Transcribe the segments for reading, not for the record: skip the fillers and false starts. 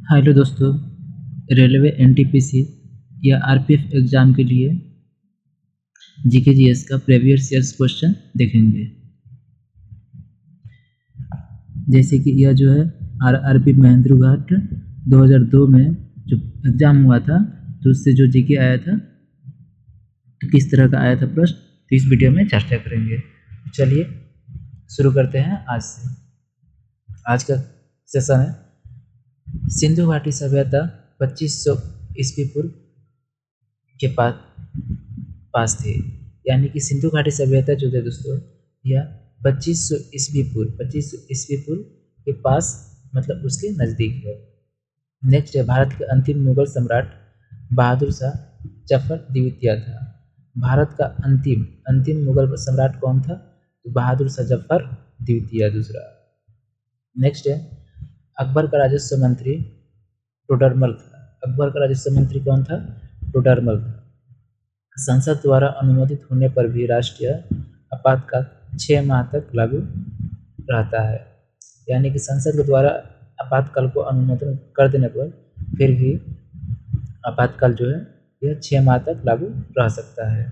Hello दोस्तों, railway NTPC या RPF exam के लिए जीके जीएस का प्रीवियस ईयर्स क्वेश्चन देखेंगे। जैसे कि यह जो है आरआरबी महेंद्र घाट 2002 में जो एग्ज़ाम हुआ था, तो उससे जो जीके आया था, तो किस तरह का आया था प्रश्न, तो इस वीडियो में चर्चा करेंगे। चलिए शुरू करते हैं आज से। आज का सेशन है सिंधु घाटी सभ्यता 2500 ईस्वी पूर्व के पास थे। यानी कि सिंधु घाटी सभ्यता जो है दोस्तों, यह 2500 ईस्वी पूर्व के पास, मतलब उसके नज़दीक है। नेक्स्ट है भारत के अंतिम मुगल सम्राट बहादुर शाह जफर द्वितीय था। भारत का अंतिम मुगल सम्राट कौन था? तो बहादुर शाह जफर द्वितीय दूसरा। नेक्स्ट है अकबर का राजस्व मंत्री टोडरमल था। अकबर का राजस्व मंत्री कौन था? टोडरमल था। संसद द्वारा अनुमोदित होने पर भी राष्ट्रीय आपातकाल 6 माह तक लागू रहता है। यानी कि संसद के द्वारा आपातकाल को अनुमोदन कर देने पर फिर भी आपातकाल जो है यह 6 माह तक लागू रह सकता है।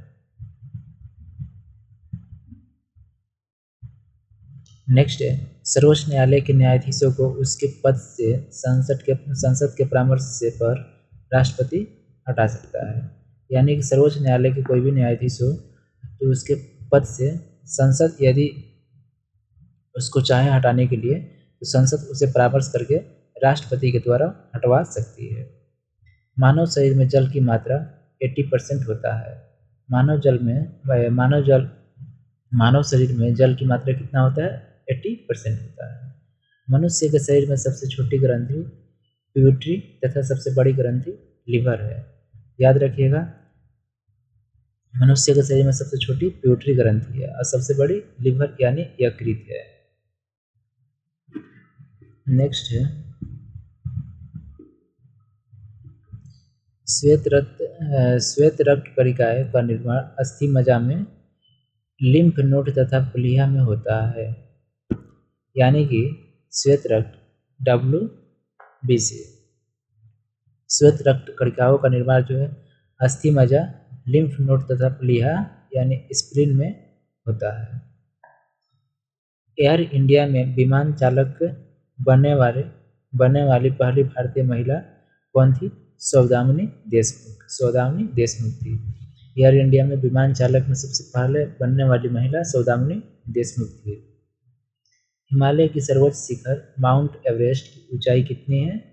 नेक्स्ट है सर्वोच्च न्यायालय के न्यायाधीशों को उसके पद से संसद के परामर्श से पर राष्ट्रपति हटा सकता है। यानी कि सर्वोच्च न्यायालय के कोई भी न्यायाधीश हो तो उसके पद से संसद यदि उसको चाहे हटाने के लिए, तो संसद उसे परामर्श करके राष्ट्रपति के द्वारा हटवा सकती है। मानव शरीर में जल की मात्रा 80% होता है। मानव शरीर में जल की मात्रा कितना होता है? 80% होता है। मनुष्य के शरीर में सबसे छोटी ग्रंथि प्यूटरी तथा सबसे बड़ी ग्रंथि लिवर है। याद रखिएगा, मनुष्य के शरीर में सबसे छोटी प्यूटरी ग्रंथि है और सबसे बड़ी लिवर यानी यकृत है। नेक्स्ट है श्वेत रक्त कणिकाएं का निर्माण अस्थि मज्जा में, लिम्फ नोड तथा प्लीहा में होता है। यानी कि श्वेत रक्त WBC, श्वेत रक्त कणिकाओं का निर्माण जो है अस्थि मज्जा, लिम्फ नोड तथा प्लीहा यानी स्प्लीन में होता है। एयर इंडिया में विमान चालक बनने वाली पहली भारतीय महिला कौन थी? सौदामिनी देशमुख थी। एयर इंडिया में विमान चालक में सबसे पहले बनने वाली महिला सौदामिनी देशमुख थी। हिमालय की सर्वोच्च शिखर माउंट एवरेस्ट की ऊंचाई कितनी है?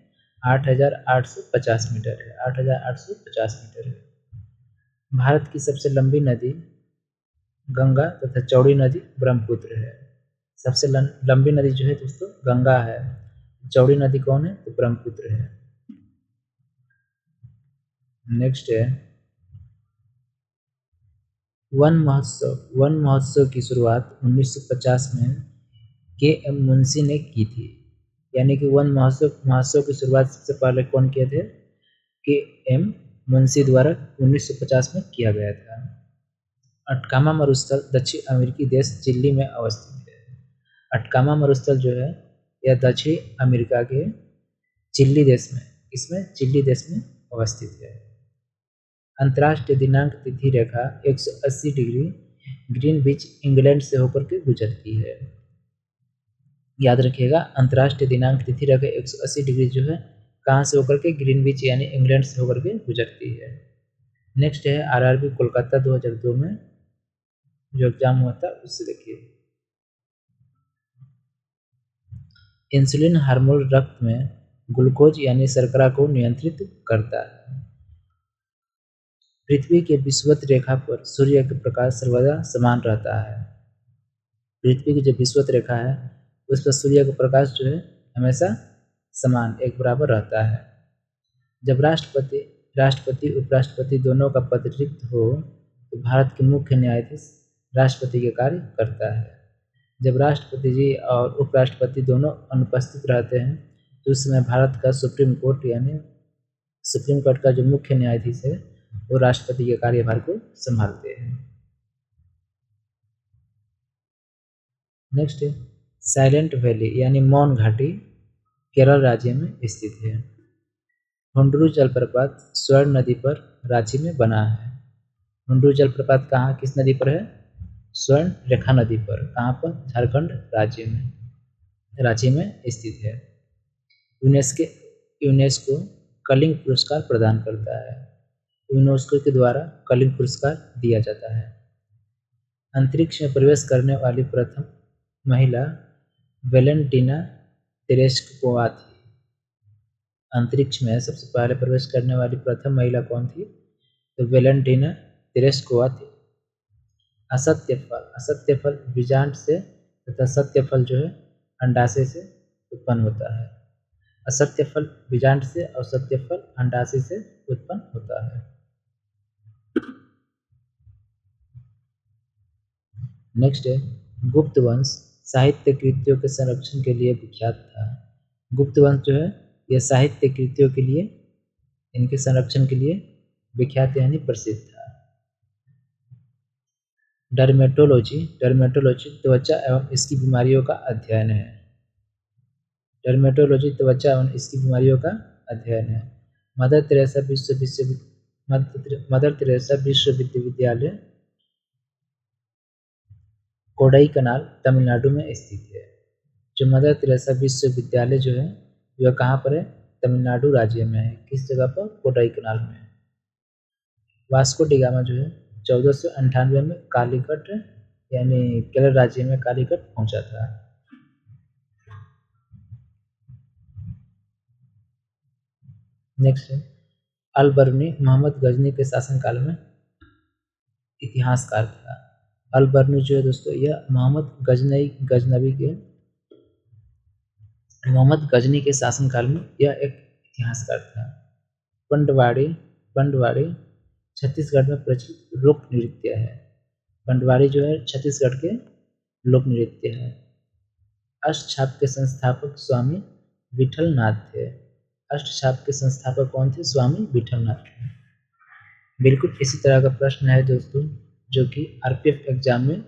8,850 मीटर है। 8,850 मीटर है। भारत की सबसे लंबी नदी गंगा तथा चौड़ी नदी ब्रह्मपुत्र है। सबसे लंबी नदी जो है दोस्तों गंगा है। चौड़ी नदी कौन है? तो ब्रह्मपुत्र है। नेक्स्ट है वन महोत्सव की शुरुआत 1950 में KM मुंशी ने की थी। यानी कि वन महोत्सव की शुरुआत सबसे पहले कौन किए थे? KM मुंशी द्वारा 1950 में किया गया था। अटकामा मरुस्थल दक्षिण अमेरिकी देश चिली में अवस्थित है। अटकामा मरुस्थल जो है यह दक्षिण अमेरिका के चिली देश में अवस्थित है। अंतर्राष्ट्रीय दिनांक तिथि रेखा 180 डिग्री ग्रीनविच इंग्लैंड से होकर के गुजरती है। याद रखिएगा, अंतर्राष्ट्रीय दिनांक तिथि रेखा 180 डिग्री जो है कहाँ से होकर के? ग्रीनविच यानी इंग्लैंड से होकर के गुजरती है। नेक्स्ट है RRB कोलकाता 2002 में जो एग्जाम हुआ था उससे देखिए। इंसुलिन हार्मोन रक्त में ग्लूकोज यानी शर्करा को नियंत्रित करता है। पृथ्वी के विषुवत रेखा पर सूर्य का प्रकाश सर्वदा समान रहता है। पृथ्वी की जो विषुवत रेखा है उस पर सूर्य का प्रकाश जो है हमेशा समान एक बराबर रहता है। जब राष्ट्रपति उपराष्ट्रपति दोनों का पद रिक्त हो तो भारत के मुख्य न्यायाधीश राष्ट्रपति के कार्य करता है। जब राष्ट्रपति जी और उपराष्ट्रपति दोनों अनुपस्थित रहते हैं तो उस समय भारत का सुप्रीम कोर्ट का जो मुख्य न्यायाधीश है वो राष्ट्रपति के कार्यभार को संभालते हैं। नेक्स्ट है साइलेंट वैली यानी मौन घाटी केरल राज्य में स्थित है। हुंडरू जलप्रपात स्वर्ण नदी पर रांची में बना है। हुंडरू जलप्रपात कहाँ किस नदी पर है? स्वर्ण रेखा नदी पर। कहाँ पर? झारखंड राज्य में, रांची में स्थित है। यूनेस्को कलिंग पुरस्कार प्रदान करता है। यूनेस्को के द्वारा कलिंग पुरस्कार दिया जाता है। अंतरिक्ष में प्रवेश करने वाली प्रथम महिला वेलेंटीना तेरेस्कोवा थी। अंतरिक्ष में सबसे पहले प्रवेश करने वाली प्रथम महिला कौन थी? तो वेलेंटीना तेरेस्कोवा थी। असत्य फल बीजांड से तथा सत्य फल जो है अंडाशय से उत्पन्न होता है। असत्य फल बीजांड से और सत्य फल अंडाशय से उत्पन्न होता है। नेक्स्ट है गुप्त वंश साहित्य कृतियों के संरक्षण के लिए विख्यात था। गुप्त वंश जो है यह साहित्य कृतियों के लिए, इनके संरक्षण के लिए विख्यात यानी प्रसिद्ध था। डर्मेटोलॉजी त्वचा एवं इसकी बीमारियों का अध्ययन है। डर्मेटोलॉजी त्वचा एवं इसकी बीमारियों का अध्ययन है। मदर तेरेसा विश्वविद्यालय कोडाईकनाल तमिलनाडु में स्थित है। जो मदर तेरेसा विश्वविद्यालय जो है वह कहाँ पर है? तमिलनाडु राज्य में है। किस जगह पर? कोडाईकनाल में। वास्को डी गामा जो है 1498 में कालीकट यानी केरल राज्य में कालीकट पहुंचा था। नेक्स्ट है अल बर्नी मोहम्मद गजनी के शासनकाल में इतिहासकार था। अल बर्नी जो है दोस्तों यह मोहम्मद गजनी के शासनकाल में यह एक इतिहासकार था। पंडवाड़ी छत्तीसगढ़ में प्रचलित लोक नृत्य है। पंडवाड़ी जो है छत्तीसगढ़ के लोक नृत्य है। अष्टछाप के संस्थापक स्वामी विठलनाथ थे। अष्टछाप के संस्थापक कौन थे? स्वामी विठलनाथ थे। बिल्कुल इसी तरह का प्रश्न है दोस्तों जो कि आरपीएफ एग्जाम में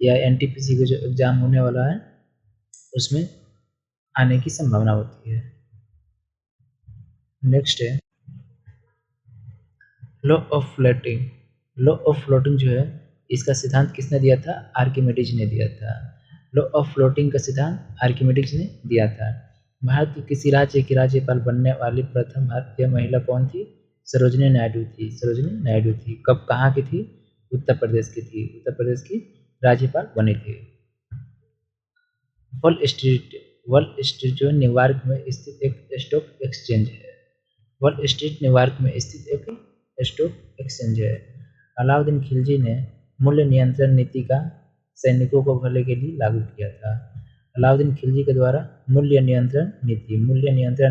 या एनटीपीसी का जो एग्जाम होने वाला है उसमें आने की संभावना होती है। नेक्स्ट है लॉ ऑफ फ्लोटिंग जो है इसका सिद्धांत किसने दिया था? आर्किमिडीज ने दिया था। लॉ ऑफ फ्लोटिंग का सिद्धांत आर्किमिडीज ने दिया था। भारत के किसी राज्य की राज्यपाल बनने वाली प्रथम भारतीय महिला कौन थी? सरोजिनी नायडू थी। कब कहाँ की थी? उत्तर प्रदेश की थी। उत्तर प्रदेश की राज्यपाल बनी थी। वॉल स्ट्रीट जो न्यूयॉर्क में स्थित एक स्टॉक एक्सचेंज है। वॉल स्ट्रीट न्यूयॉर्क में स्थित एक स्टॉक एक्सचेंज है। अलाउद्दीन खिलजी ने मूल्य नियंत्रण नीति का सैनिकों को भले के लिए लागू किया था। अलाउद्दीन खिलजी के द्वारा मूल्य नियंत्रण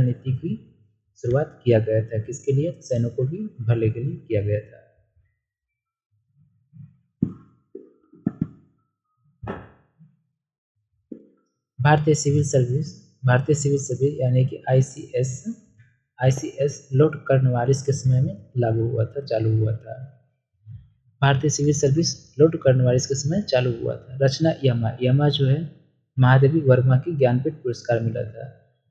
नीति की शुरुआत किया गया था। किसके लिए? सैनिकों की भले के लिए किया गया था। भारतीय सिविल सर्विस यानी कि आईसीएस लॉर्ड कॉर्नवालिस के समय में चालू हुआ था। भारतीय सिविल सर्विस लॉर्ड कॉर्नवालिस के समय चालू हुआ था। रचना यमा जो है महादेवी वर्मा की ज्ञानपीठ पुरस्कार मिला था।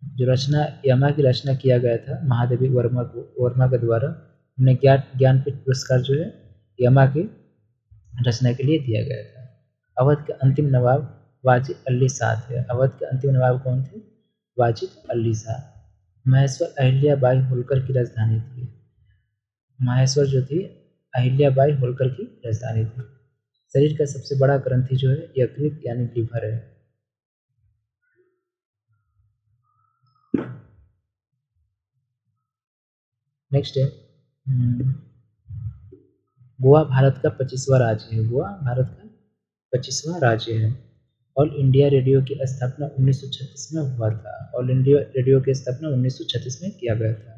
जो रचना यमा की रचना किया गया था महादेवी वर्मा के द्वारा, उन्हें ज्ञानपीठ पुरस्कार जो है यमा की रचना के लिए दिया गया था। अवध के अंतिम नवाब वाजिद अली शाह थे। अवध के अंतिम नवाब कौन थे? वाजिद अली शाह। महेश्वर अहिल्याबाई होलकर की राजधानी थी। महेश्वर जो थी अहिल्याबाई होलकर की राजधानी थी। शरीर का सबसे बड़ा ग्रंथि जो है यकृत यानी लीवर है। नेक्स्ट है गोवा भारत का 25वां राज्य है। गोवा भारत का 25वां राज्य है। ऑल इंडिया रेडियो की स्थापना 1936 में हुआ था। ऑल इंडिया रेडियो की स्थापना 1936 में किया गया था।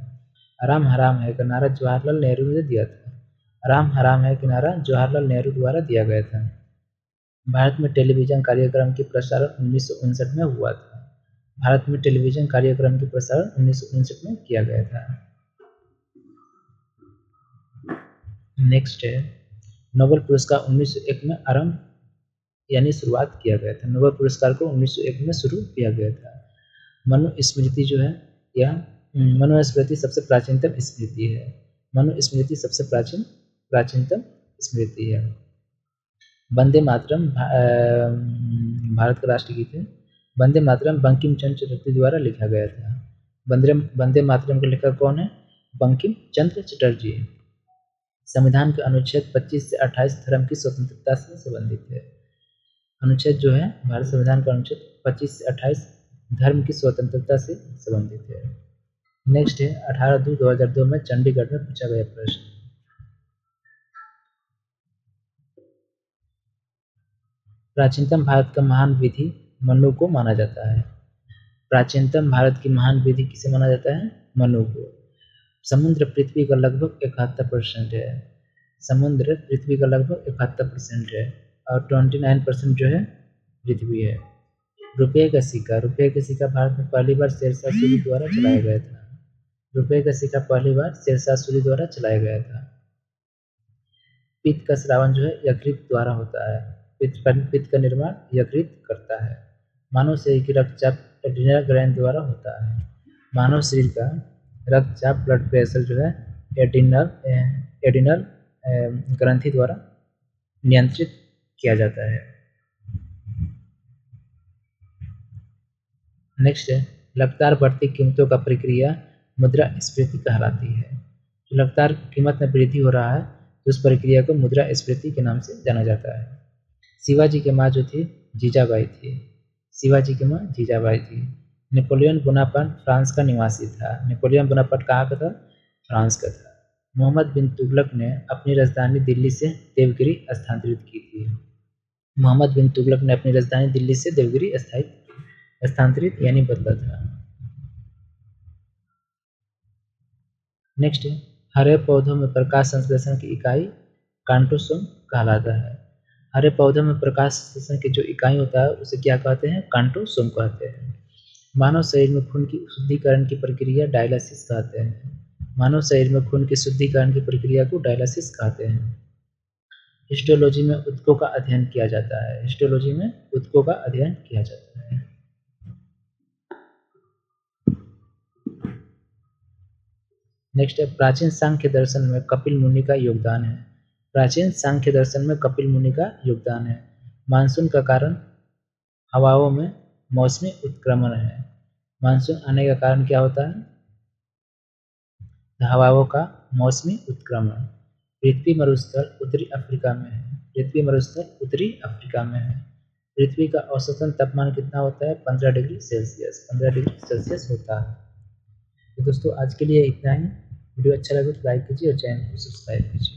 आराम हराम है का नारा जवाहरलाल नेहरू ने दिया था। आराम हराम है का नारा जवाहरलाल नेहरू द्वारा दिया गया था। भारत में टेलीविजन कार्यक्रम की प्रसारण 1959 में हुआ था। भारत में टेलीविजन कार्यक्रम की प्रसारण 1959 में किया गया था। नेक्स्ट है नोबेल पुरस्कार 1901 में आरंभ यानी शुरुआत किया गया था। नोबेल पुरस्कार को 1901 में शुरू किया गया था। मनुस्मृति जो है यह मनुस्मृति सबसे प्राचीनतम स्मृति है। मनुस्मृति सबसे प्राचीनतम स्मृति है। वंदे मातरम भारत का राष्ट्रगीत है। वंदे मातरम बंकिम चंद्र चटर्जी द्वारा लिखा गया था। वंदे मातरम का लेखक कौन है? बंकिम चंद्र चटर्जी। संविधान के अनुच्छेद 25 से 28 धर्म की स्वतंत्रता से संबंधित है। अनुच्छेद जो है भारत संविधान का अनुच्छेद 25 से 28 धर्म की स्वतंत्रता से संबंधित है। नेक्स्ट है 18/2/2002 में चंडीगढ़ में पूछा गया प्रश्न। प्राचीनतम भारत का महान विधि मनु को माना जाता है। प्राचीनतम भारत की महान विधि किसे माना जाता है? मनु को। समुद्र पृथ्वी का लगभग 71% है। समुद्र पृथ्वी का लगभग 71% है और 29% जो है पृथ्वी है। रुपये का सिक्का भारत में पहली बार शेरशाह सूरी द्वारा चलाया गया था। रुपये का सिक्का पहली बार शेरशाह सूरी द्वारा चलाया गया था। पित्त का श्रावण जो है यकृत द्वारा होता है। पित्त का निर्माण यकृत करता है। मानव शरीर की रक्तचाप एड्रिनल ग्रंथि द्वारा होता है। मानव शरीर का रक्तचाप ब्लड प्रेशर जो है एड्रिनल ग्रंथि द्वारा नियंत्रित किया जाता है। नेक्स्ट है लगातार बढ़ती कीमतों का प्रक्रिया मुद्रास्फीति कहलाती है। जो लगातार कीमत में वृद्धि हो रहा है तो उस प्रक्रिया को मुद्रास्फीति के नाम से जाना जाता है। शिवाजी की माँ जो थी जीजाबाई थी। शिवाजी की माँ जीजाबाई थी। नेपोलियन बोनापार्ट फ्रांस का निवासी था। नेपोलियन बोनापार्ट कहाँ का था? फ्रांस का था। मोहम्मद बिन तुगलक ने अपनी राजधानी दिल्ली से देवगिरी स्थानांतरित की थी। मोहम्मद बिन तुगलक ने अपनी राजधानी दिल्ली से देवगिरी स्थानांतरित यानी बदला था। नेक्स्ट है हरे पौधों में प्रकाश संश्लेषण की इकाई कांटोसोम कहलाता है। हरे पौधों में प्रकाश संश्लेषण की जो इकाई होता है उसे क्या कहते हैं? कांटोसोम कहते हैं। मानव शरीर में खून की शुद्धिकरण की प्रक्रिया डायलिसिस कहते हैं। मानव शरीर में खून की शुद्धिकरण की प्रक्रिया को डायलिसिस कहते हैं। हिस्टोलॉजी में ऊतकों का अध्ययन किया जाता है। हिस्टोलॉजी में ऊतकों का अध्ययन किया जाता है। नेक्स्ट है प्राचीन सांख्य दर्शन में कपिल मुनि का योगदान है। प्राचीन सांख्य दर्शन में कपिल मुनि का योगदान है। मानसून का कारण हवाओं में मौसमी उत्क्रमण है। मानसून आने का कारण क्या होता है? हवाओं का मौसमी उत्क्रमण। पृथ्वी मरुस्थल उत्तरी अफ्रीका में है। पृथ्वी मरुस्थल उत्तरी अफ्रीका में है। पृथ्वी का औसतन तापमान कितना होता है? 15 डिग्री सेल्सियस। 15 डिग्री सेल्सियस होता है। तो दोस्तों आज के लिए इतना ही। वीडियो अच्छा लगे तो लाइक कीजिए और चैनल को सब्सक्राइब कीजिए।